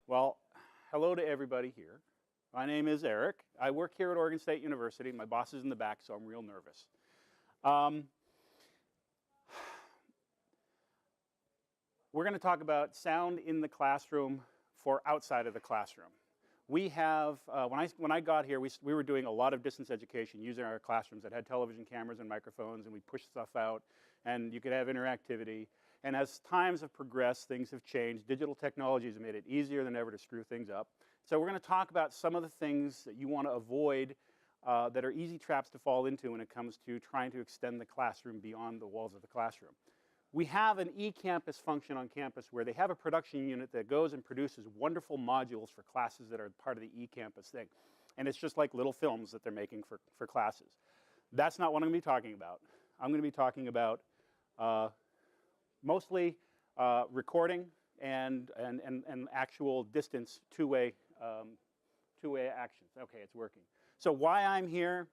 Well, hello to everybody here. My name is Eric. I work here at Oregon State University. My boss is in the back, so I'm real nervous. We're going to talk about sound in the classroom for outside of the classroom. We have, when I got here, we were doing a lot of distance education using our classrooms that had television cameras and microphones, and we pushed stuff out, and you could have interactivity. And as times have progressed, things have changed. Digital technology has made it easier than ever to screw things up. So we're going to talk about some of the things that you want to avoid that are easy traps to fall into when it comes to trying to extend the classroom beyond the walls of the classroom. We have an eCampus function on campus where they have a production unit that goes and produces wonderful modules for classes that are part of the eCampus thing. And it's just like little films that they're making for classes. That's not what I'm going to be talking about. I'm going to be talking about mostly recording and actual distance two-way actions. Okay, it's working. So why I'm here,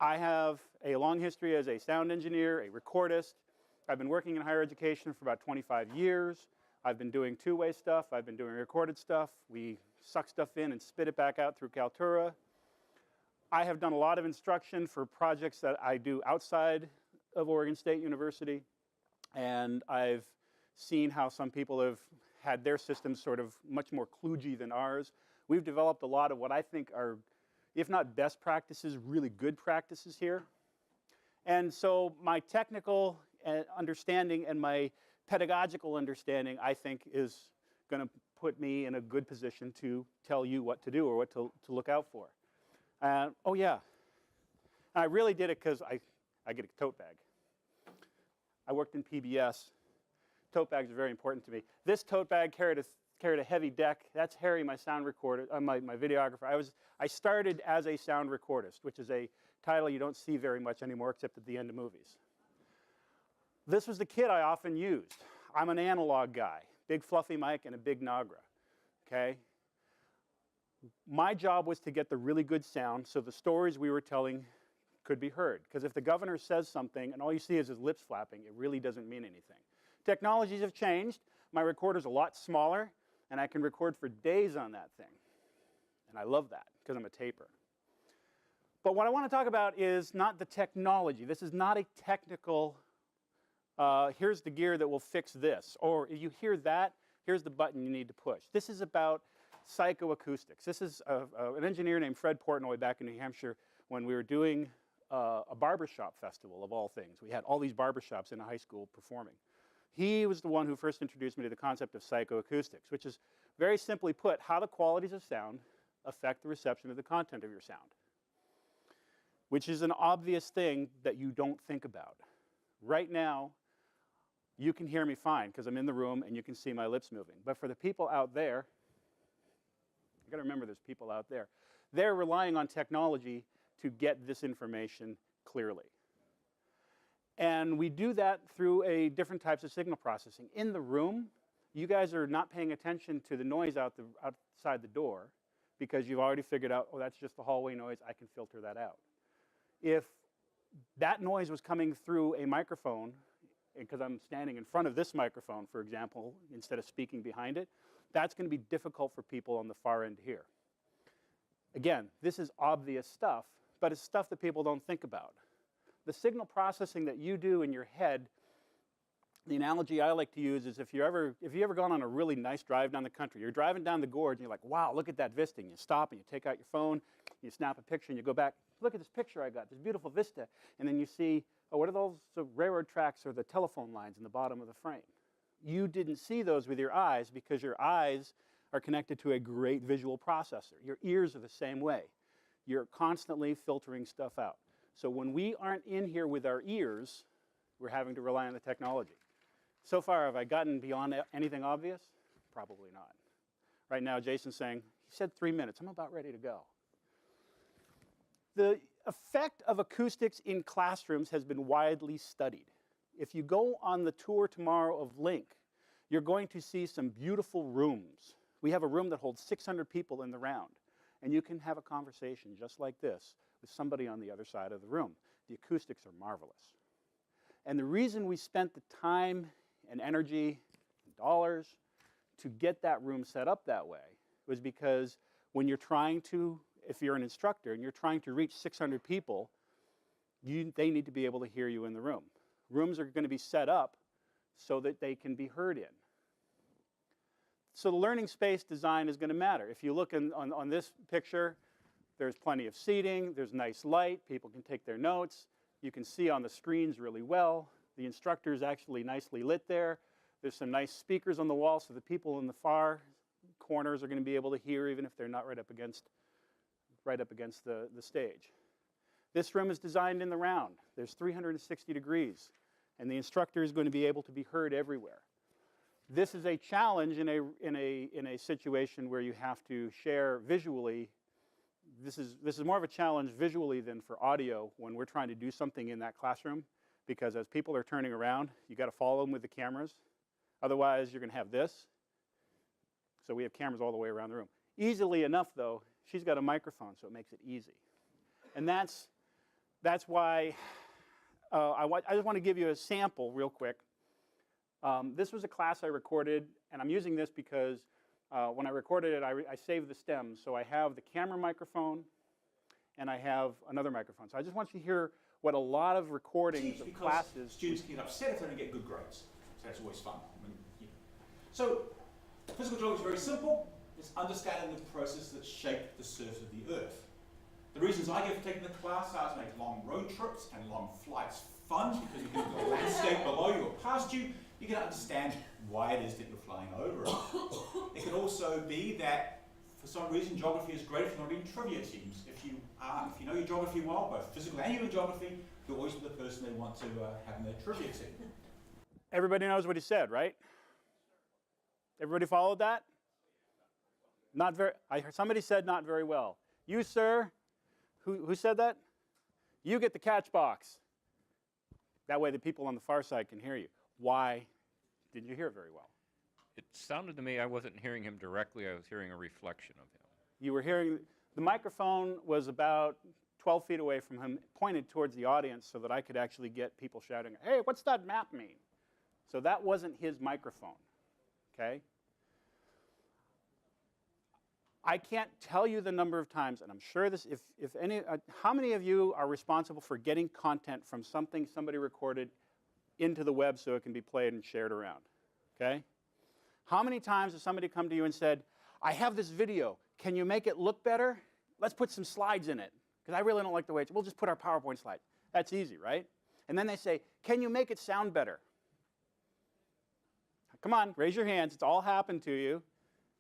I have a long history as a sound engineer, a recordist. I've been working in higher education for about 25 years. I've been doing two-way stuff. I've been doing recorded stuff. We suck stuff in and spit it back out through Kaltura. I have done a lot of instruction for projects that I do outside of Oregon State University. And I've seen how some people have had their systems sort of much more kludgy than ours. We've developed a lot of what I think are, if not best practices, really good practices here. And so my technical understanding and my pedagogical understanding, I think, is going to put me in a good position to tell you what to do or what to look out for. Oh, yeah. And I really did it because I get a tote bag. I worked in PBS. Tote bags are very important to me. This tote bag carried a heavy deck. That's Harry, my sound recorder, my videographer. I started as a sound recordist, which is a title you don't see very much anymore except at the end of movies. This was the kit I often used. I'm an analog guy, big fluffy mic and a big Nagra, okay? My job was to get the really good sound so the stories we were telling could be heard. Because if the governor says something and all you see is his lips flapping, it really doesn't mean anything. Technologies have changed. My recorder's a lot smaller, and I can record for days on that thing. And I love that because I'm a taper. But what I want to talk about is not the technology. This is not a technical, here's the gear that will fix this. Or if you hear that, here's the button you need to push. This is about psychoacoustics. This is an engineer named Fred Portnoy back in New Hampshire when we were doing a barbershop festival of all things. We had all these barbershops in a high school performing. He was the one who first introduced me to the concept of psychoacoustics, which is very simply put, how the qualities of sound affect the reception of the content of your sound, which is an obvious thing that you don't think about. Right now, you can hear me fine because I'm in the room and you can see my lips moving. But for the people out there, you've got to remember there's people out there. They're relying on technology to get this information clearly. And we do that through different types of signal processing. In the room, you guys are not paying attention to the noise outside the door because you've already figured out, oh, that's just the hallway noise, I can filter that out. If that noise was coming through a microphone, because I'm standing in front of this microphone, for example, instead of speaking behind it, that's going to be difficult for people on the far end here. Again, this is obvious stuff, but it's stuff that people don't think about. The signal processing that you do in your head, the analogy I like to use is if you ever gone on a really nice drive down the country, you're driving down the gorge and you're like, wow, look at that vista, and you stop and you take out your phone, you snap a picture and you go back, look at this picture I got, this beautiful vista, and then you see, oh, what are those railroad tracks or the telephone lines in the bottom of the frame? You didn't see those with your eyes because your eyes are connected to a great visual processor. Your ears are the same way. You're constantly filtering stuff out. So when we aren't in here with our ears, we're having to rely on the technology. So far, have I gotten beyond anything obvious? Probably not. Right now, Jason's saying, he said 3 minutes. I'm about ready to go. The effect of acoustics in classrooms has been widely studied. If you go on the tour tomorrow of Link, you're going to see some beautiful rooms. We have a room that holds 600 people in the round. And you can have a conversation just like this with somebody on the other side of the room. The acoustics are marvelous. And the reason we spent the time and energy and dollars to get that room set up that way was because when you're trying to, if you're an instructor and you're trying to reach 600 people, they need to be able to hear you in the room. Rooms are going to be set up so that they can be heard in. So the learning space design is going to matter. If you look on this picture, there's plenty of seating, there's nice light, people can take their notes, you can see on the screens really well. The instructor is actually nicely lit there. There's some nice speakers on the wall so the people in the far corners are going to be able to hear even if they're not right up against the stage. This room is designed in the round. There's 360 degrees, and the instructor is going to be able to be heard everywhere. This is a challenge in a situation where you have to share visually. This is more of a challenge visually than for audio when we're trying to do something in that classroom, because as people are turning around, you got to follow them with the cameras. Otherwise, you're going to have this. So we have cameras all the way around the room. Easily enough, though, she's got a microphone, so it makes it easy. And that's why I just want to give you a sample real quick. This was a class I recorded, and I'm using this because when I recorded it, I saved the stems. So I have the camera microphone, and I have another microphone. So I just want you to hear what a lot of recordings of classes. Students get upset if they don't get good grades. So that's always fun. So physical geography is very simple. It's understanding the processes that shape the surface of the Earth. The reasons I give for taking the class are to make long road trips and long flights fun, because you can look at the landscape below you or past you. You can understand why it is that you're flying over it. It can also be that, for some reason, geography is great if you're not in trivia teams. If you know your geography well, both physical and human geography, you'll always be the person they want to have in their trivia team. Everybody knows what he said, right? Everybody followed that? Not very. I heard somebody said not very well. You, sir, who said that? You get the catch box. That way the people on the far side can hear you. Why didn't you hear it very well? It sounded to me I wasn't hearing him directly. I was hearing a reflection of him. You were hearing, the microphone was about 12 feet away from him, pointed towards the audience so that I could actually get people shouting, hey, what's that map mean? So that wasn't his microphone, okay? I can't tell you the number of times, and I'm sure this, if any, how many of you are responsible for getting content from something somebody recorded into the web so it can be played and shared around, okay? How many times has somebody come to you and said, I have this video, can you make it look better? Let's put some slides in it, because I really don't like the way we'll just put our PowerPoint slide. That's easy, right? And then they say, can you make it sound better? Come on, raise your hands, it's all happened to you.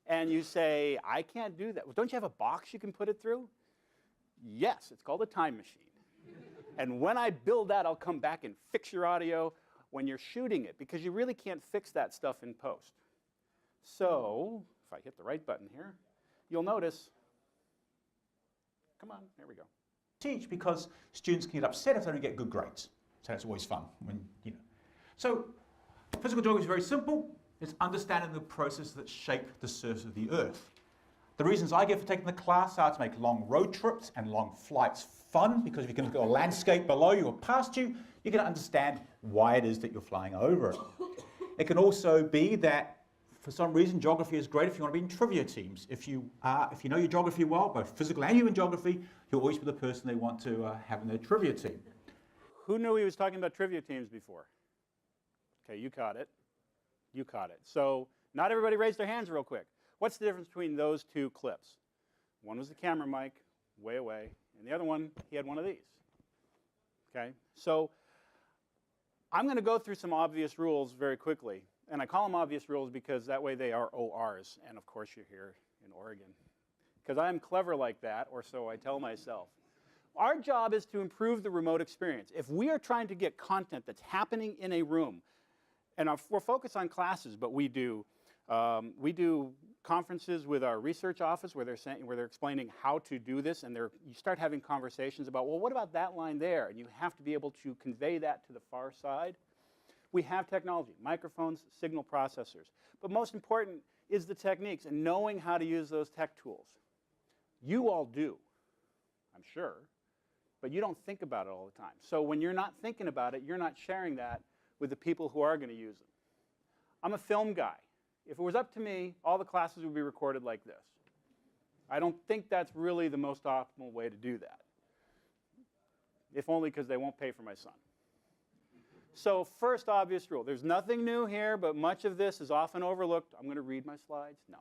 And you say, I can't do that. Well, don't you have a box you can put it through? Yes, it's called a time machine. And when I build that, I'll come back and fix your audio when you're shooting it, because you really can't fix that stuff in post. So, if I hit the right button here, you'll notice, come on, there we go. Teach, because students can get upset if they don't get good grades. So that's always fun. So physical geography is very simple. It's understanding the processes that shape the surface of the Earth. The reasons I give for taking the class are to make long road trips and long flights fun, because if you can look at a landscape below you or past you, you can understand why it is that you're flying over it. It can also be that, for some reason, geography is great if you want to be in trivia teams. If you know your geography well, both physical and human geography, you'll always be the person they want to have in their trivia team. Who knew he was talking about trivia teams before? Okay, you caught it. You caught it. So not everybody raised their hands real quick. What's the difference between those two clips? One was the camera mic, way away, and the other one, he had one of these. Okay, so I'm going to go through some obvious rules very quickly. And I call them obvious rules because that way they are ORs. And of course you're here in Oregon. Because I'm clever like that, or so I tell myself. Our job is to improve the remote experience. If we are trying to get content that's happening in a room, and we're focused on classes, but we do conferences with our research office where they're explaining how to do this, and you start having conversations about, well, what about that line there? And you have to be able to convey that to the far side. We have technology, microphones, signal processors. But most important is the techniques and knowing how to use those tech tools. You all do, I'm sure, but you don't think about it all the time. So when you're not thinking about it, you're not sharing that with the people who are going to use it. I'm a film guy. If it was up to me, all the classes would be recorded like this. I don't think that's really the most optimal way to do that. If only because they won't pay for my son. So first obvious rule. There's nothing new here, but much of this is often overlooked. I'm going to read my slides. No.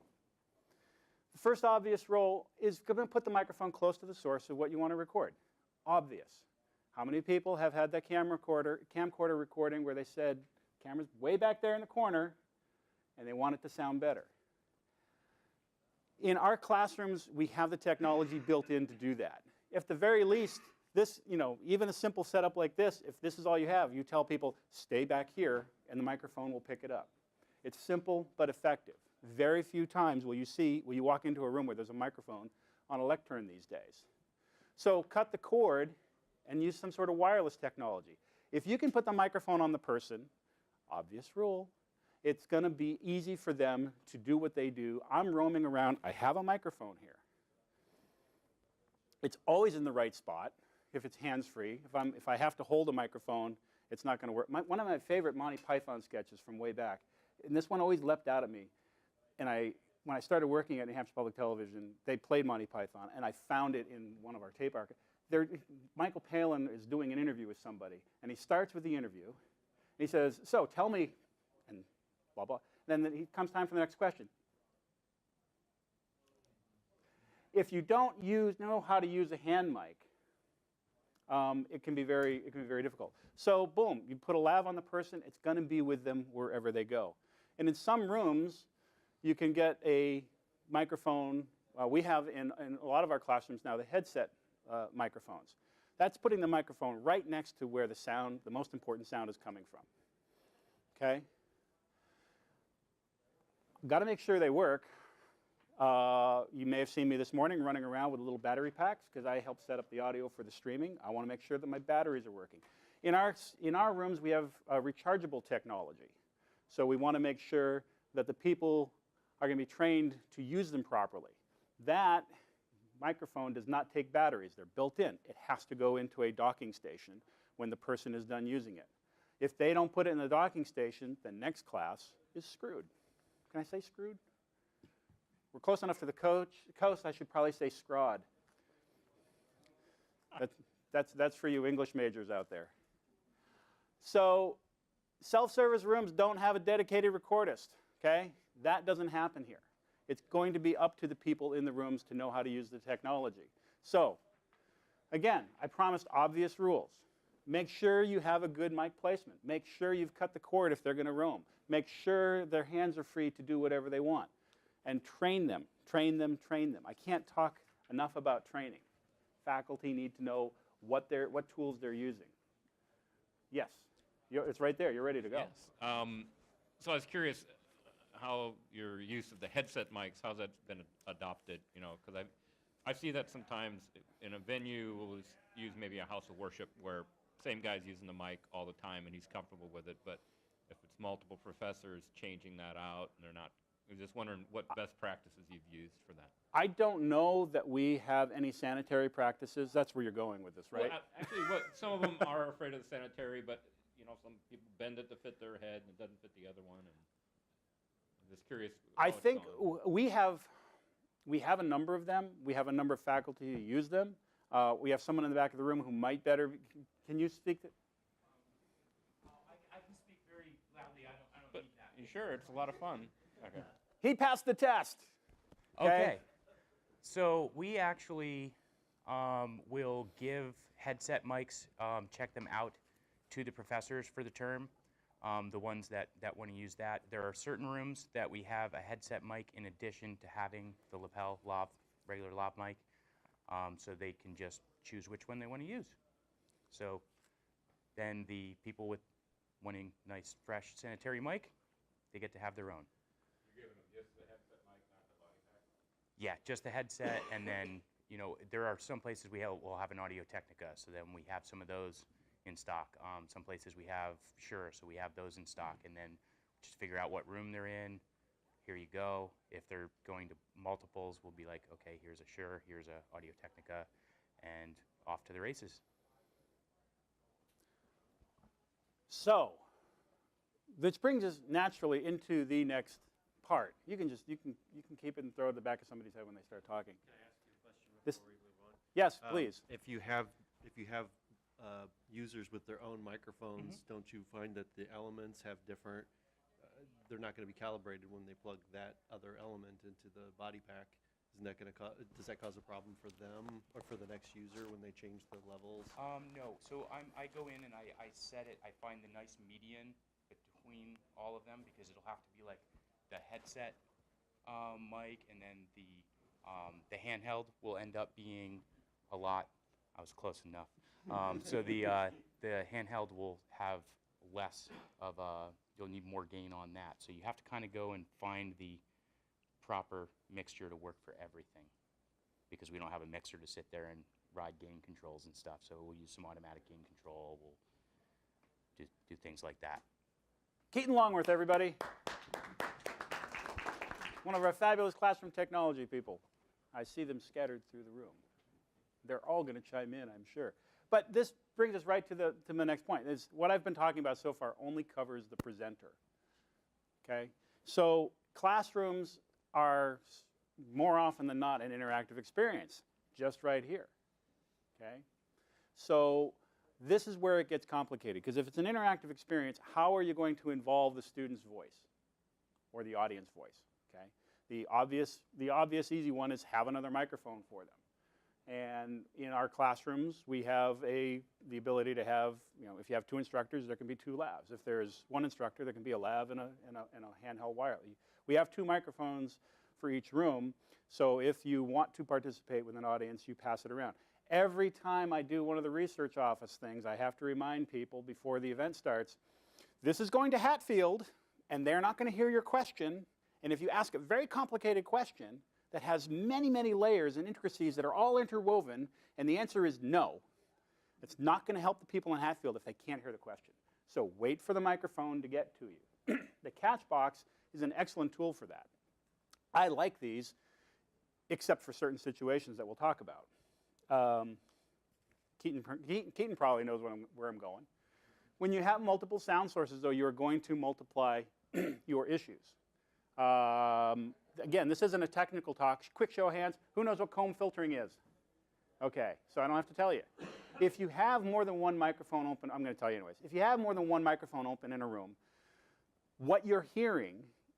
The first obvious rule is going to put the microphone close to the source of what you want to record. Obvious. How many people have had that camcorder recording where they said, camera's way back there in the corner, and they want it to sound better? In our classrooms, we have the technology built in to do that. At the very least, this, even a simple setup like this, if this is all you have, you tell people, stay back here, and the microphone will pick it up. It's simple but effective. Very few times will you walk into a room where there's a microphone on a lectern these days. So cut the cord and use some sort of wireless technology. If you can put the microphone on the person, obvious rule, it's going to be easy for them to do what they do. I'm roaming around. I have a microphone here. It's always in the right spot if it's hands-free. If I have to hold a microphone, it's not going to work. One of my favorite Monty Python sketches from way back, and this one always leapt out at me. And when I started working at New Hampshire Public Television, they played Monty Python, and I found it in one of our tape archives. Michael Palin is doing an interview with somebody, and he starts with the interview. And he says, so tell me, and blah, blah. Then it comes time for the next question. If you don't know how to use a hand mic, it can be very difficult. So boom, you put a lav on the person, it's going to be with them wherever they go. And in some rooms, you can get a microphone. We have in a lot of our classrooms now the headset microphones. That's putting the microphone right next to where the most important sound is coming from. Okay? Got to make sure they work. You may have seen me this morning running around with little battery packs because I help set up the audio for the streaming. I want to make sure that my batteries are working. In our rooms, we have rechargeable technology. So we want to make sure that the people are going to be trained to use them properly. That microphone does not take batteries. They're built in. It has to go into a docking station when the person is done using it. If they don't put it in the docking station, the next class is screwed. Can I say screwed? We're close enough to the coast, I should probably say scrawed. That's for you English majors out there. So self-service rooms don't have a dedicated recordist, okay? That doesn't happen here. It's going to be up to the people in the rooms to know how to use the technology. So, again, I promised obvious rules. Make sure you have a good mic placement. Make sure you've cut the cord if they're going to roam. Make sure their hands are free to do whatever they want. And train them, train them, train them. I can't talk enough about training. Faculty need to know what tools they're using. Yes, it's right there. You're ready to go. Yes. So I was curious how your use of the headset mics, how's that been adopted? Because I see that sometimes in a venue we'll use maybe a house of worship where same guy's using the mic all the time and he's comfortable with it. But if it's multiple professors changing that out and they're not, I'm just wondering what best practices you've used for that. I don't know that we have any sanitary practices. That's where you're going with this, right? Well, actually, some of them are afraid of the sanitary, but some people bend it to fit their head and it doesn't fit the other one. And I'm just curious. I think we have a number of them. We have a number of faculty who use them. We have someone in the back of the room who might better. Can you speak? I can speak very loudly. I don't need that. You sure? It's a lot of fun. Okay. He passed the test. Okay. So we actually will give headset mics, check them out to the professors for the term, the ones that want to use that. There are certain rooms that we have a headset mic in addition to having the lapel regular lav mic, so they can just choose which one they want to use. So then the people wanting nice, fresh, sanitary mic, they get to have their own. You're giving them just the headset mic, not the body pack? Yeah, just the headset, and then, there are some places we'll have an Audio Technica, so then we have some of those in stock. Some places we have Shure, so we have those in stock, and then just figure out what room they're in. Here you go. If they're going to multiples, we'll be like, okay, here's a Shure, here's a Audio Technica, and off to the races. So, this brings us naturally into the next apart. You can keep it and throw it in the back of somebody's head when they start talking. Can I ask you a question This- before we move on? Yes, please. If you have users with their own microphones, don't you find that the elements have different? They're not going to be calibrated when they plug that other element into the body pack. Isn't that going to does that cause a problem for them or for the next user when they change the levels? No. So I go in and I set it. I find the nice median between all of them because it'll have to be like the headset mic, and then the handheld will end up being a lot. I was close enough. So the handheld will have less of you'll need more gain on that. So you have to kind of go and find the proper mixture to work for everything, because we don't have a mixer to sit there and ride gain controls and stuff. So we'll use some automatic gain control. We'll do things like that. Keaton Longworth, everybody. One of our fabulous classroom technology people. I see them scattered through the room. They're all going to chime in, I'm sure. But this brings us right to the next point. Is what I've been talking about so far only covers the presenter. Okay? So classrooms are more often than not an interactive experience, just right here. Okay? So this is where it gets complicated, because if it's an interactive experience, how are you going to involve the student's voice or the audience voice? Okay? The obvious easy one is have another microphone for them. And in our classrooms, we have the ability to have, if you have 2 instructors, there can be 2 labs. If there's 1 instructor, there can be a lab and a handheld wireless. We have 2 microphones for each room, so if you want to participate with an audience, you pass it around. Every time I do one of the research office things, I have to remind people before the event starts, this is going to Hatfield, and they're not going to hear your question. And if you ask a very complicated question that has many, many layers and intricacies that are all interwoven, and the answer is no, it's not going to help the people in Hatfield if they can't hear the question. So wait for the microphone to get to you. The catch box is an excellent tool for that. I like these, except for certain situations that we'll talk about. Keaton probably knows where I'm going. When you have multiple sound sources, though, you're going to multiply your issues. Again, this isn't a technical talk. Quick show of hands. Who knows what comb filtering is? Okay, so I don't have to tell you. If you have more than 1 microphone open, I'm going to tell you anyways. If you have more than 1 microphone open in a room, what you're hearing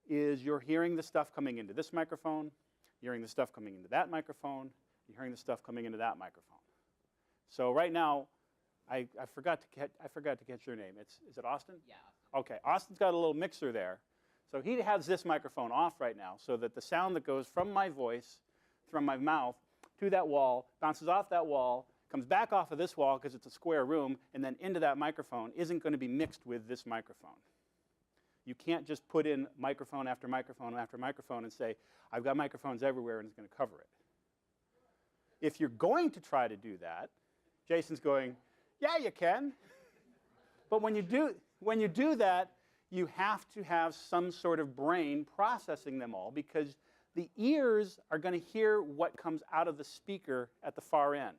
is you're hearing the stuff coming into this microphone, you're hearing the stuff coming into that microphone, you're hearing the stuff coming into that microphone. So right now, I forgot to catch your name. Is it Austin? Yeah. Okay, Austin's got a little mixer there. So he has this microphone off right now so that the sound that goes from my voice, from my mouth, to that wall, bounces off that wall, comes back off of this wall because it's a square room, and then into that microphone isn't going to be mixed with this microphone. You can't just put in microphone after microphone after microphone and say, I've got microphones everywhere and it's going to cover it. If you're going to try to do that, Jason's going, yeah, you can. But when you do that, you have to have some sort of brain processing them all, because the ears are going to hear what comes out of the speaker at the far end.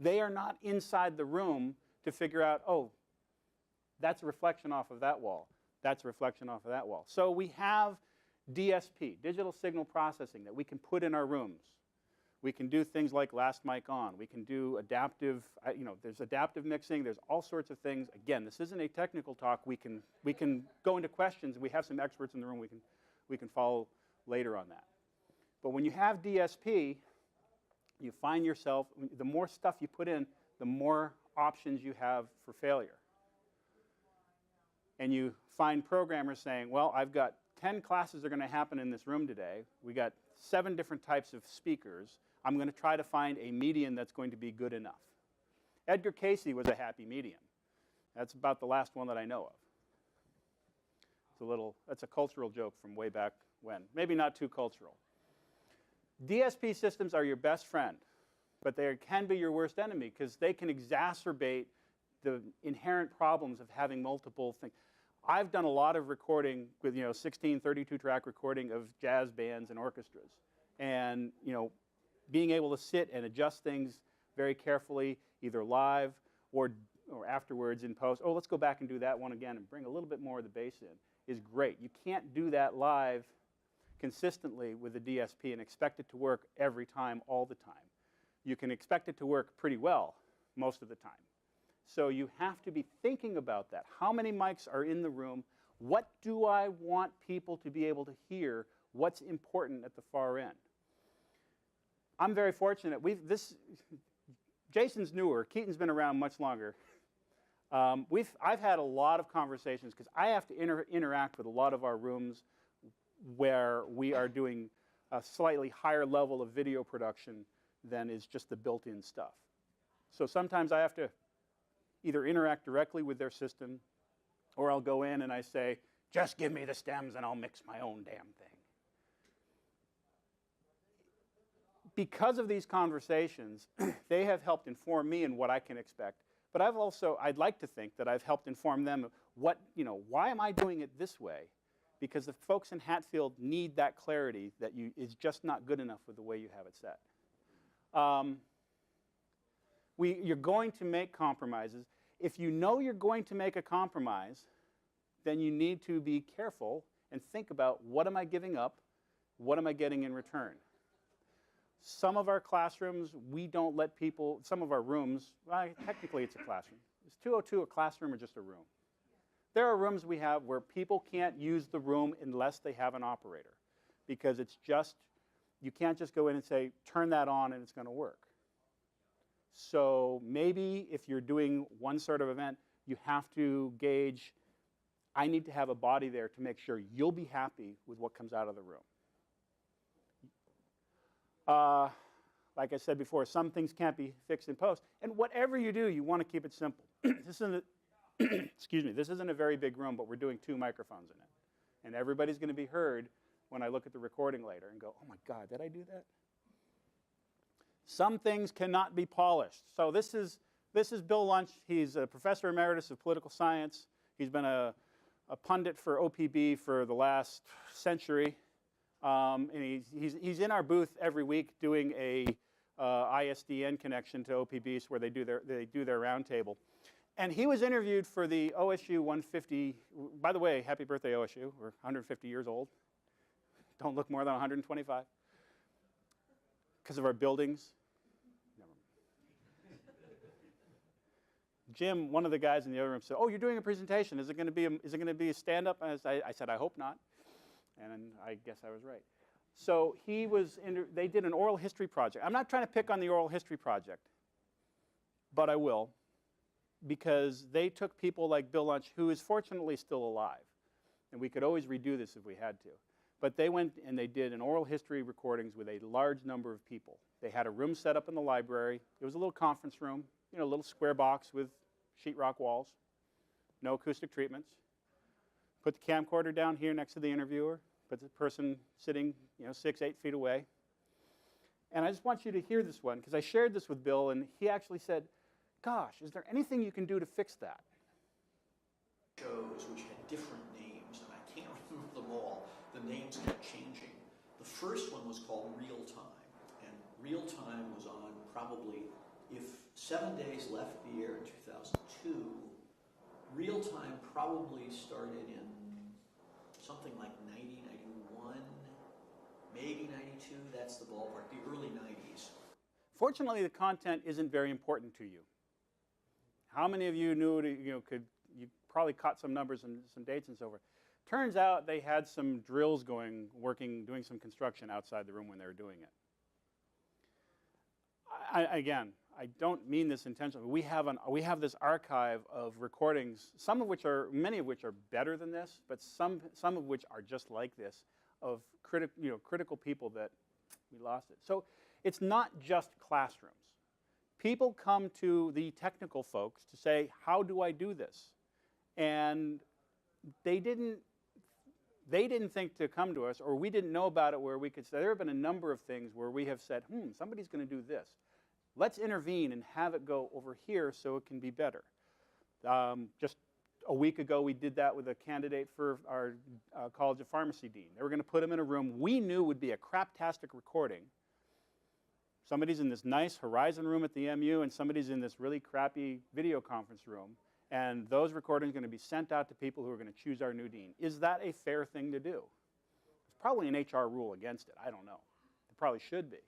They are not inside the room to figure out, oh, that's a reflection off of that wall. That's a reflection off of that wall. So we have DSP, digital signal processing, that we can put in our rooms. We can do things like last mic on. We can do adaptive, there's adaptive mixing. There's all sorts of things. Again, this isn't a technical talk. We can go into questions. We have some experts in the room. We can follow later on that. But when you have DSP, you find yourself, the more stuff you put in, the more options you have for failure. And you find programmers saying, well, I've got 10 classes that are going to happen in this room today. We got 7 different types of speakers. I'm going to try to find a median that's going to be good enough. Edgar Cayce was a happy medium. That's about the last one that I know of. That's a cultural joke from way back when. Maybe not too cultural. DSP systems are your best friend, but they can be your worst enemy because they can exacerbate the inherent problems of having multiple things. I've done a lot of recording with 16, 32-track recording of jazz bands and orchestras. And being able to sit and adjust things very carefully, either live or afterwards in post. Oh, let's go back and do that one again and bring a little bit more of the bass in, is great. You can't do that live. consistently with the DSP and expect it to work every time, all the time. You can expect it to work pretty well most of the time. So you have to be thinking about that. How many mics are in the room? What do I want people to be able to hear? What's important at the far end? I'm very fortunate. Jason's newer. Keaton's been around much longer. I've had a lot of conversations because I have to interact with a lot of our rooms where we are doing a slightly higher level of video production than is just the built-in stuff. So sometimes I have to either interact directly with their system, or I'll go in and I say, just give me the stems and I'll mix my own damn thing. Because of these conversations, they have helped inform me in what I can expect. But I'd like to think that I've helped inform them of why am I doing it this way? Because the folks in Hatfield need that clarity that is just not good enough with the way you have it set. You're going to make compromises. If you know you're going to make a compromise, then you need to be careful and think about, what am I giving up? What am I getting in return? Some of our classrooms, we don't let people, some of our rooms, well, technically it's a classroom. Is 202 a classroom or just a room? There are rooms we have where people can't use the room unless they have an operator, because it's just, you can't just go in and say, turn that on and it's going to work. So maybe if you're doing one sort of event, you have to gauge, I need to have a body there to make sure you'll be happy with what comes out of the room. Like I said before, some things can't be fixed in post. And whatever you do, you want to keep it simple. Excuse me, this isn't a very big room, but we're doing 2 microphones in it. And everybody's going to be heard when I look at the recording later and go, oh my God, did I do that? Some things cannot be polished. So this is Bill Lunch. He's a professor emeritus of political science. He's been a pundit for OPB for the last century. And he's in our booth every week doing a ISDN connection to OPB, where they do their roundtable. And he was interviewed for the OSU 150. By the way, happy birthday, OSU. We're 150 years old. Don't look more than 125. Because of our buildings. Never mind. Jim, one of the guys in the other room, said, "Oh, you're doing a presentation. Is it going to be a stand-up?" I said, "I hope not." And I guess I was right. So they did an oral history project. I'm not trying to pick on the oral history project, but I will, because they took people like Bill Lunch, who is fortunately still alive, and we could always redo this if we had to. But they went and they did an oral history recordings with a large number of people. They had a room set up in the library. It was a little conference room, a little square box with sheetrock walls, no acoustic treatments. Put the camcorder down here next to the interviewer, put the person sitting 6, 8 feet away. And I just want you to hear this one, because I shared this with Bill, and he actually said, gosh, is there anything you can do to fix that? Shows which had different names, and I can't remember them all. The names kept changing. The first one was called Real Time, and Real Time was on probably, if 7 days left the air in 2002, Real Time probably started in something like 90, 91, maybe 92, that's the ballpark, the early 90s. Fortunately, the content isn't very important to you. How many of you knew, you probably caught some numbers and some dates and so forth. Turns out they had some drills doing some construction outside the room when they were doing it. Again, I don't mean this intentionally. We have this archive of recordings, many of which are better than this, but some of which are just like this, of critical people that we lost it. So it's not just classrooms. People come to the technical folks to say, how do I do this? And they didn't think to come to us, or we didn't know about it where we could say, there have been a number of things where we have said, somebody's going to do this. Let's intervene and have it go over here so it can be better. Just a week ago, we did that with a candidate for our College of Pharmacy dean. They were going to put him in a room we knew would be a craptastic recording. Somebody's in this nice Horizon room at the MU, and somebody's in this really crappy video conference room. And those recordings are going to be sent out to people who are going to choose our new dean. Is that a fair thing to do? It's probably an HR rule against it. I don't know. There probably should be.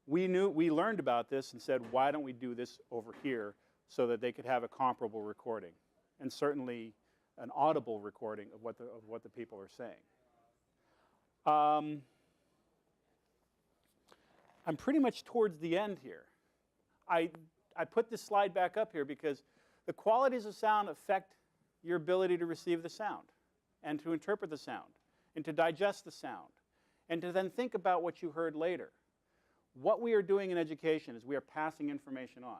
We learned about this and said, why don't we do this over here so that they could have a comparable recording, and certainly an audible recording of what the people are saying. I'm pretty much towards the end here. I put this slide back up here because the qualities of sound affect your ability to receive the sound and to interpret the sound and to digest the sound and to then think about what you heard later. What we are doing in education is we are passing information on.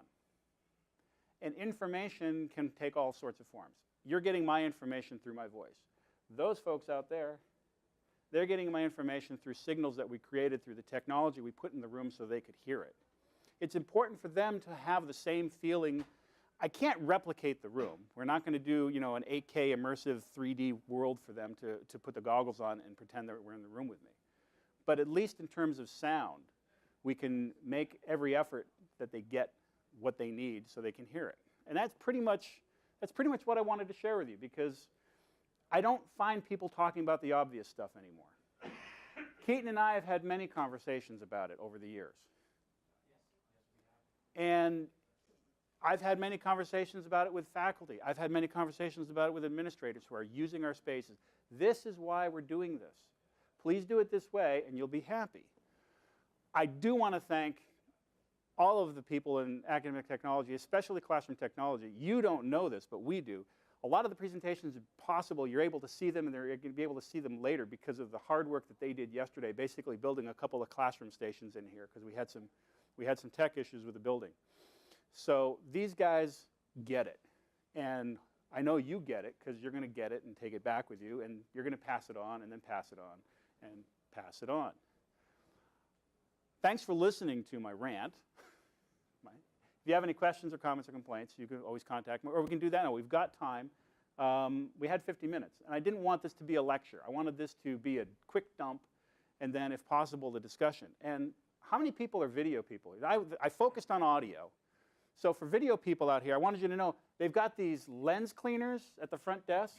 And information can take all sorts of forms. You're getting my information through my voice. Those folks out there, they're getting my information through signals that we created through the technology we put in the room so they could hear it. It's important for them to have the same feeling. I can't replicate the room. We're not going to do, an 8K immersive 3D world for them to put the goggles on and pretend that we're in the room with me. But at least in terms of sound, we can make every effort that they get what they need so they can hear it. And that's pretty much what I wanted to share with you, because I don't find people talking about the obvious stuff anymore. Keaton and I have had many conversations about it over the years. And I've had many conversations about it with faculty. I've had many conversations about it with administrators who are using our spaces. This is why we're doing this. Please do it this way and you'll be happy. I do want to thank all of the people in academic technology, especially classroom technology. You don't know this, but we do. A lot of the presentations are possible. You're able to see them, and they're going to be able to see them later because of the hard work that they did yesterday, basically building a couple of classroom stations in here because we had some tech issues with the building. So these guys get it. And I know you get it because you're going to get it and take it back with you, and you're going to pass it on and then pass it on and pass it on. Thanks for listening to my rant. If you have any questions or comments or complaints, you can always contact me, or we can do that now. We've got time. We had 50 minutes, and I didn't want this to be a lecture. I wanted this to be a quick dump, and then, if possible, the discussion. And how many people are video people? I focused on audio. So for video people out here, I wanted you to know they've got these lens cleaners at the front desk.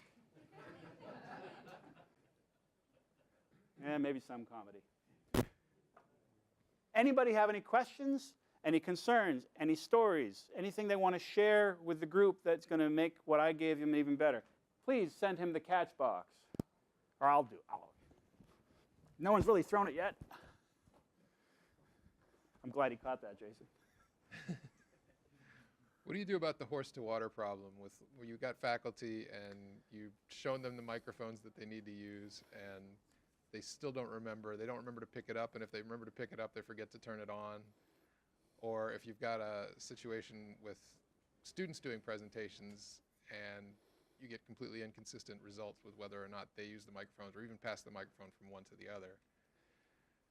And maybe some comedy. Anybody have any questions? Any concerns, any stories, anything they want to share with the group that's going to make what I gave him even better? Please send him the catch box. Or I'll do it. No one's really thrown it yet. I'm glad he caught that, Jason. What do you do about the horse-to-water problem where you've got faculty and you've shown them the microphones that they need to use and they still don't remember? They don't remember to pick it up, and if they remember to pick it up, they forget to turn it on. Or if you've got a situation with students doing presentations and you get completely inconsistent results with whether or not they use the microphones or even pass the microphone from one to the other.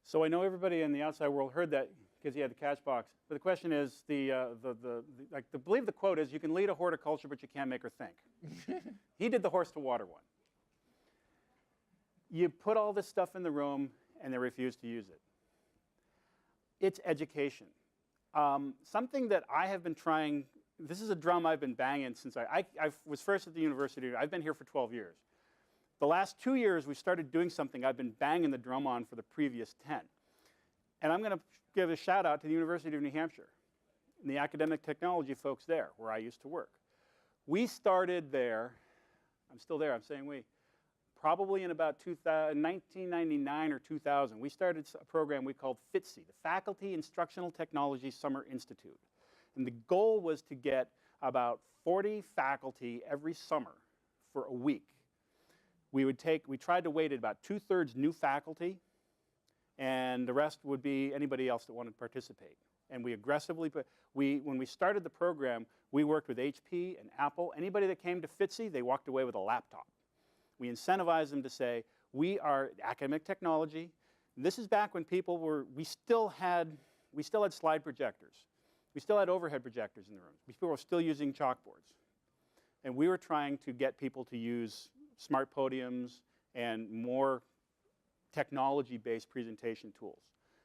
So I know everybody in the outside world heard that because he had the catch box. But the question is, I believe the quote is, you can lead a horticulture, but you can't make her think. He did the horse-to-water one. You put all this stuff in the room, and they refuse to use it. It's education. Something that I have been trying, this is a drum I've been banging since I was first at the university. I've been here for 12 years. The last 2 years, we started doing something I've been banging the drum on for the previous 10. And I'm going to give a shout out to the University of New Hampshire and the academic technology folks there, where I used to work. We started there, I'm still there, I'm saying we, probably in about 1999 or 2000, we started a program we called FITSE, the Faculty Instructional Technology Summer Institute. And the goal was to get about 40 faculty every summer for a week. We tried to weight it about 2/3 new faculty, and the rest would be anybody else that wanted to participate. And we aggressively, when we started the program, we worked with HP and Apple. Anybody that came to FITSE, they walked away with a laptop. We incentivized them to say, we are academic technology. This is back when people were, we still had slide projectors. We still had overhead projectors in the rooms. People were still using chalkboards. And we were trying to get people to use smart podiums and more technology-based presentation tools.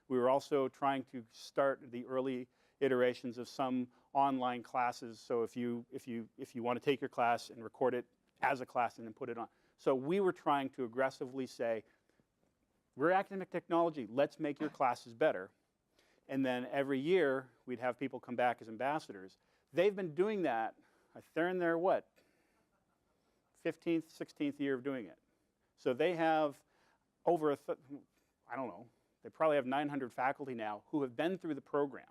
We were also trying to start the early iterations of some online classes. So if you want to take your class and record it as a class and then put it on. So we were trying to aggressively say, we're academic technology. Let's make your classes better. And then every year, we'd have people come back as ambassadors. They've been doing that. They're in their, what, 15th, 16th year of doing it. So they have over, I don't know, they probably have 900 faculty now who have been through the program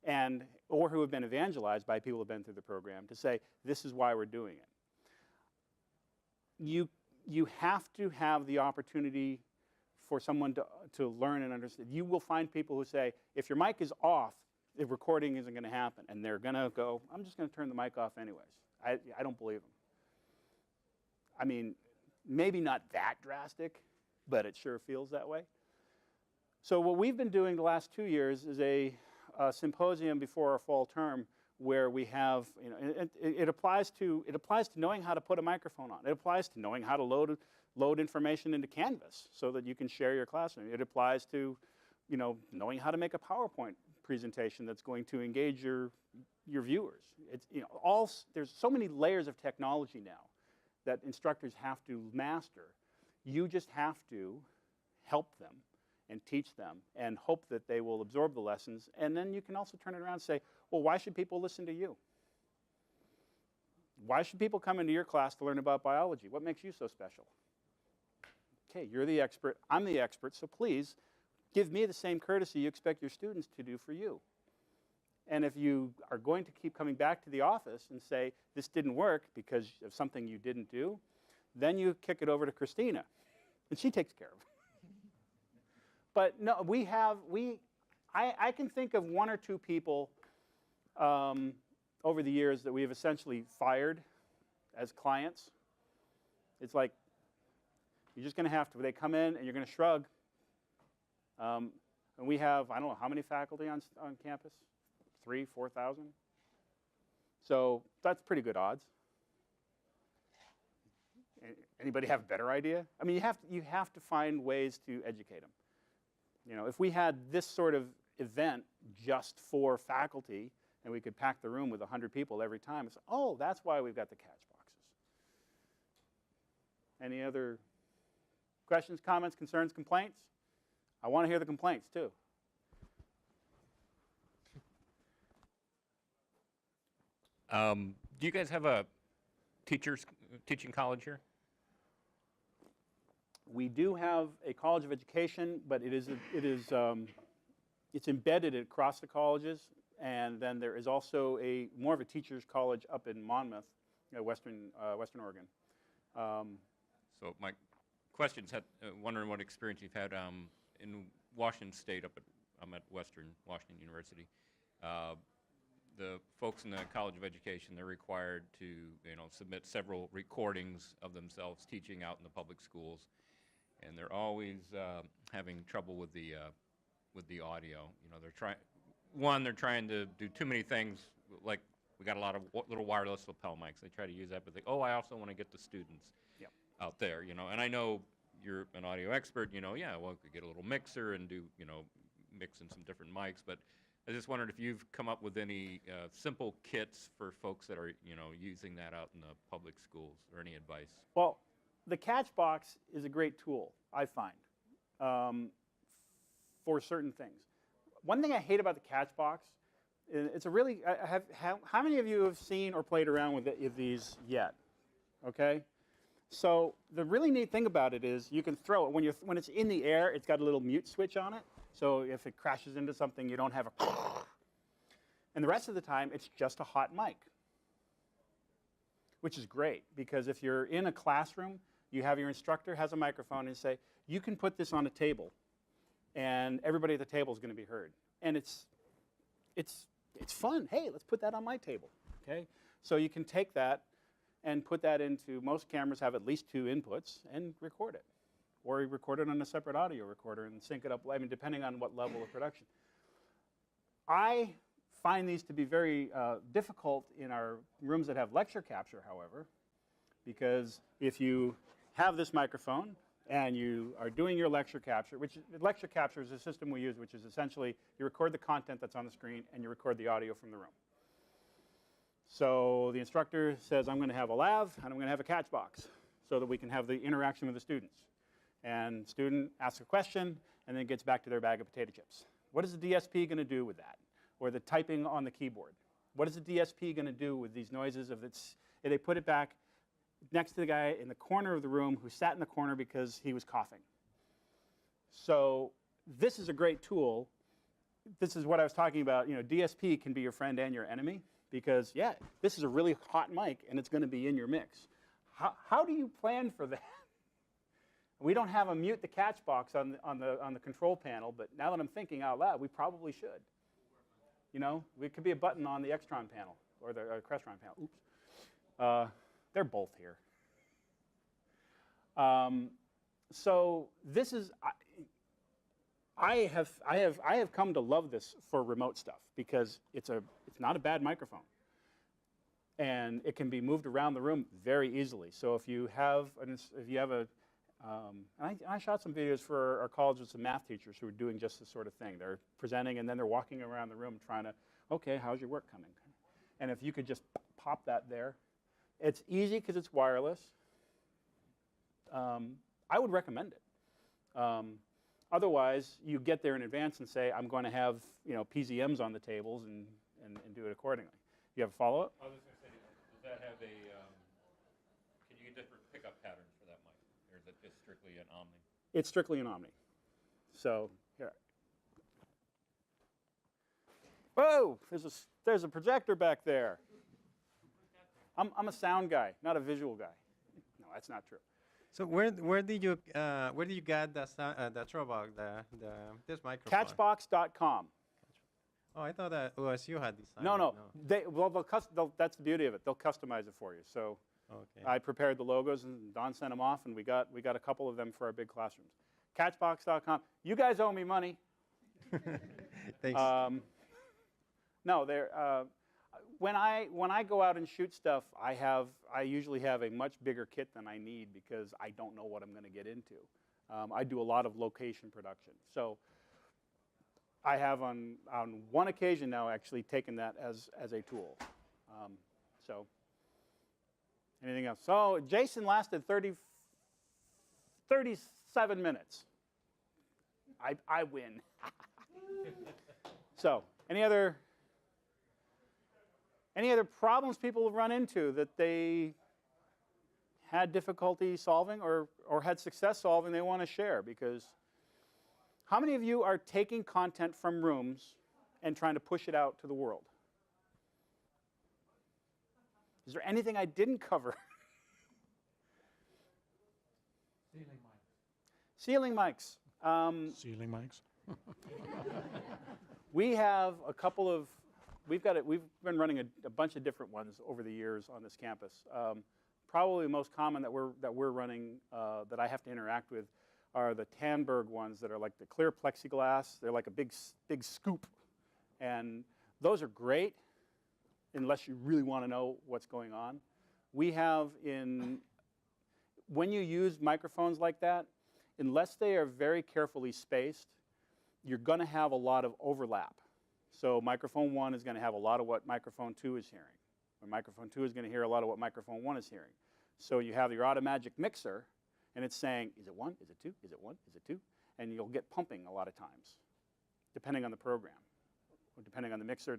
and or who have been evangelized by people who have been through the program to say, this is why we're doing it. You have to have the opportunity for someone to learn and understand. You will find people who say, if your mic is off, the recording isn't going to happen. And they're going to go, I'm just going to turn the mic off anyways. I don't believe them. I mean, maybe not that drastic, but it sure feels that way. So what we've been doing the last 2 years is a symposium before our fall term where we have, you know, it applies to knowing how to put a microphone on. It applies to knowing how to load information into Canvas so that you can share your classroom. It applies to, you know, knowing how to make a PowerPoint presentation that's going to engage your viewers. It's, you know, there's so many layers of technology now that instructors have to master. You just have to help them and teach them and hope that they will absorb the lessons. And then you can also turn it around and say, well, why should people listen to you? Why should people come into your class to learn about biology? What makes you so special? Okay, you're the expert, I'm the expert, so please give me the same courtesy you expect your students to do for you. And if you are going to keep coming back to the office and say, this didn't work because of something you didn't do, then you kick it over to Christina, and she takes care of it. But no, I can think of 1 or 2 people over the years that we have essentially fired as clients. It's like, you're just going to have to, they come in and you're going to shrug. And we have, I don't know, how many faculty on campus? 3,000, 4,000? So that's pretty good odds. Anybody have a better idea? I mean, you have to find ways to educate them. You know, if we had this sort of event just for faculty and we could pack the room with 100 people every time, it's, oh, that's why we've got the catch boxes. Any other questions, comments, concerns, complaints? I want to hear the complaints, too. Do you guys have a teaching college here? We do have a college of education, but it's embedded across the colleges, and then there is also more of a teachers college up in Monmouth, Western Oregon. So my questions had wondering what experience you've had in Washington State I'm at Western Washington University. The folks in the College of Education, they're required to submit several recordings of themselves teaching out in the public schools, and they're always having trouble with the audio. They're trying to do too many things. Like we got a lot of little wireless lapel mics. They try to use that, but I also want to get the students out there. And I know you're an audio expert. We could get a little mixer and do mix in some different mics, but I just wondered if you've come up with any simple kits for folks that are, using that out in the public schools, or any advice. Well, the Catchbox is a great tool, I find, for certain things. One thing I hate about the Catchbox, it's a really, how many of you have seen or played around with these yet? Okay? So the really neat thing about it is you can throw it, when it's in the air, it's got a little mute switch on it. So if it crashes into something, you don't have a and the rest of the time, it's just a hot mic, which is great, because if you're in a classroom, you have your instructor has a microphone and say, you can put this on a table, and everybody at the table is going to be heard. And it's fun. Hey, let's put that on my table. Okay? So you can take that and put that into, most cameras have at least 2 inputs, and record it. Or you record it on a separate audio recorder and sync it up, depending on what level of production. I find these to be very difficult in our rooms that have lecture capture, however, because if you have this microphone and you are doing your lecture capture, which lecture capture is a system we use, which is essentially you record the content that's on the screen and you record the audio from the room. So the instructor says, I'm going to have a lav and I'm going to have a catch box so that we can have the interaction with the students. And student asks a question and then gets back to their bag of potato chips. What is the DSP going to do with that? Or the typing on the keyboard? What is the DSP going to do with these noises if they put it back next to the guy in the corner of the room who sat in the corner because he was coughing? So this is a great tool. This is what I was talking about. DSP can be your friend and your enemy because, yeah, this is a really hot mic and it's going to be in your mix. How do you plan for that? We don't have a mute the catch box on the control panel, but now that I'm thinking out loud, we probably should. It could be a button on the Extron panel or the Crestron panel. Oops. They're both here. So this is. I have come to love this for remote stuff because it's not a bad microphone, and it can be moved around the room very easily. So if you have a I shot some videos for our college with some math teachers who are doing just this sort of thing. They're presenting and then they're walking around the room trying to, okay, how's your work coming? And if you could just pop that there, it's easy because it's wireless. I would recommend it. Otherwise, you get there in advance and say, I'm going to have PZMs on the tables and do it accordingly. You have a follow-up? I was going to say, does that have a, can you get different pickup patterns for that mic? Or is it just strictly an Omni? It's strictly an Omni. So here. Whoa! There's a projector back there. I'm a sound guy, not a visual guy. No, that's not true. So where did you get the Trovog, this microphone? Catchbox.com. Oh, I thought that OSU had designed No. it. That's the beauty of it. They'll customize it for you. So Okay. I prepared the logos, and Don sent them off, and we got a couple of them for our big classrooms. Catchbox.com. You guys owe me money. Thanks. No, when I go out and shoot stuff, I usually have a much bigger kit than I need because I don't know what I'm going to get into. I do a lot of location production, so I have on one occasion now actually taken that as a tool. So anything else? So Jason lasted 37 minutes. I win. So any other problems people have run into that they had difficulty solving or had success solving they want to share? Because how many of you are taking content from rooms and trying to push it out to the world? Is there anything I didn't cover? Ceiling mics. Ceiling mics. We have a couple of. We've been running a bunch of different ones over the years on this campus. Probably the most common that we're running that I have to interact with are the Tandberg ones that are like the clear plexiglass. They're like a big scoop, and those are great unless you really want to know what's going on. We have when you use microphones like that, unless they are very carefully spaced, you're going to have a lot of overlap. So microphone 1 is going to have a lot of what microphone 2 is hearing. Or microphone 2 is going to hear a lot of what microphone 1 is hearing. So you have your Automagic mixer, and it's saying, is it 1? Is it 2? Is it 1? Is it 2? And you'll get pumping a lot of times, depending on the program, or depending on the mixer.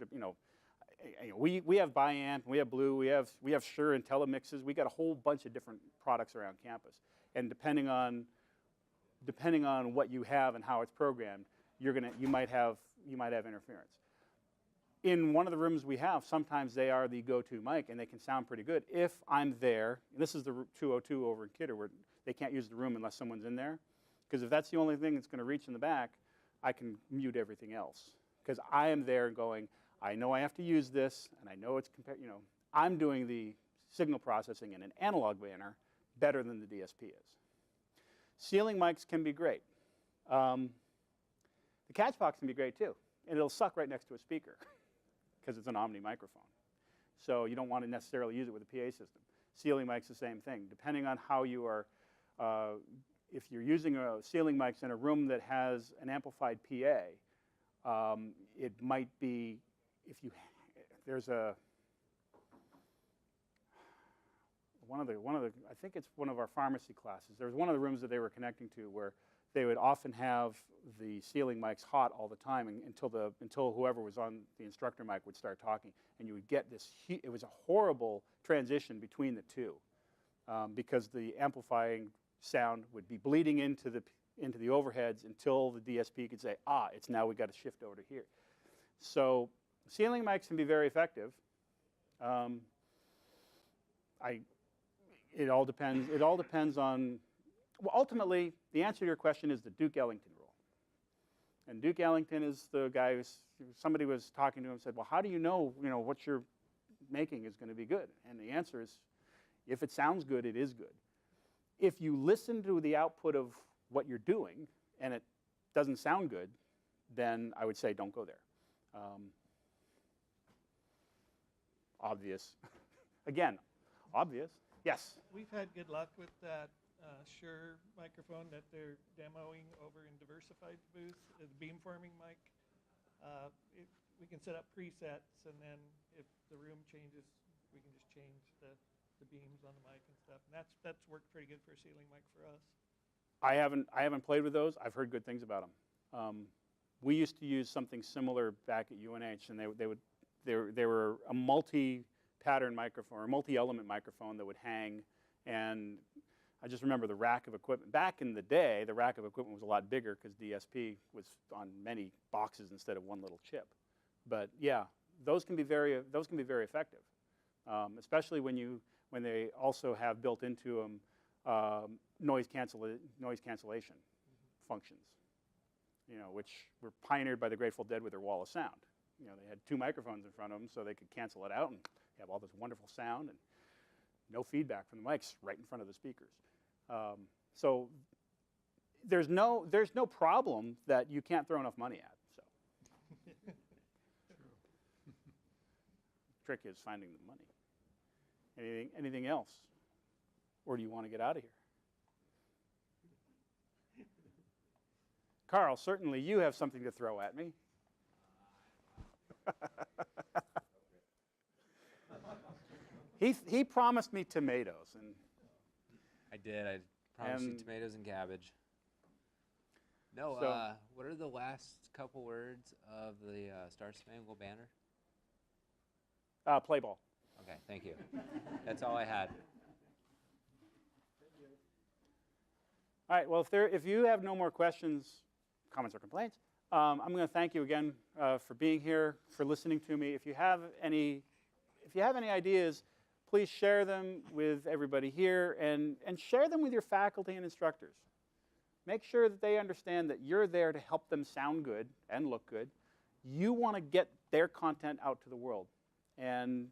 We have Biamp, we have Blue, we have Shure IntelliMixes. We got a whole bunch of different products around campus, and depending on what you have and how it's programmed, you might have interference. In one of the rooms we have, sometimes they are the go-to mic, and they can sound pretty good. If I'm there, and this is the 202 over in Kidder, where they can't use the room unless someone's in there, because if that's the only thing that's going to reach in the back, I can mute everything else, because I am there going, I know I have to use this, and I know it's I'm doing the signal processing in an analog manner better than the DSP is. Ceiling mics can be great. The Catchbox can be great too, and it'll suck right next to a speaker because it's an Omni microphone. So you don't want to necessarily use it with a PA system. Ceiling mics, the same thing. Depending on how you are, if you're using ceiling mics in a room that has an amplified PA, it might be, I think it's one of our pharmacy classes. There was one of the rooms that they were connecting to where they would often have the ceiling mics hot all the time until whoever was on the instructor mic would start talking, and you would get this. It was a horrible transition between the two because the amplifying sound would be bleeding into the overheads until the DSP could say, it's now we got to shift over to here. So ceiling mics can be very effective. It all depends. It all depends on. Well, ultimately, the answer to your question is the Duke Ellington rule. And Duke Ellington is the guy somebody was talking to him and said, well, how do you know what you're making is going to be good? And the answer is, if it sounds good, it is good. If you listen to the output of what you're doing and it doesn't sound good, then I would say don't go there. Obvious. Again, obvious. Yes? We've had good luck with that Shure microphone that they're demoing over in Diversified booth, the beamforming mic. We can set up presets, and then if the room changes, we can just change the beams on the mic and stuff. And that's worked pretty good for a ceiling mic for us. I haven't played with those. I've heard good things about them. We used to use something similar back at UNH, and they were a multi-pattern microphone or multi-element microphone that would hang. And I just remember the rack of equipment. Back in the day, the rack of equipment was a lot bigger because DSP was on many boxes instead of one little chip. But yeah, those can be very effective, especially when they also have built into them noise cancellation functions, which were pioneered by the Grateful Dead with their wall of sound. They had two microphones in front of them so they could cancel it out and have all this wonderful sound and no feedback from the mics right in front of the speakers. So there's no problem that you can't throw enough money at. So trick is finding the money. Anything else, or do you want to get out of here? Carl, certainly you have something to throw at me. He promised me tomatoes, and I did. I promised you tomatoes and cabbage. No, So- what are the last couple words of the Star Spangled Banner? Play ball. Okay, thank you. That's all I had. All right. Well, if you have no more questions, comments, or complaints, I'm going to thank you again for being here, for listening to me. If you have any ideas, please share them with everybody here and share them with your faculty and instructors. Make sure that they understand that you're there to help them sound good and look good. You want to get their content out to the world. And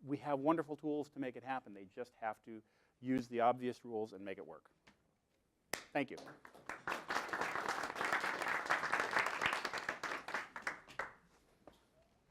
we have wonderful tools to make it happen. They just have to use the obvious rules and make it work. Thank you.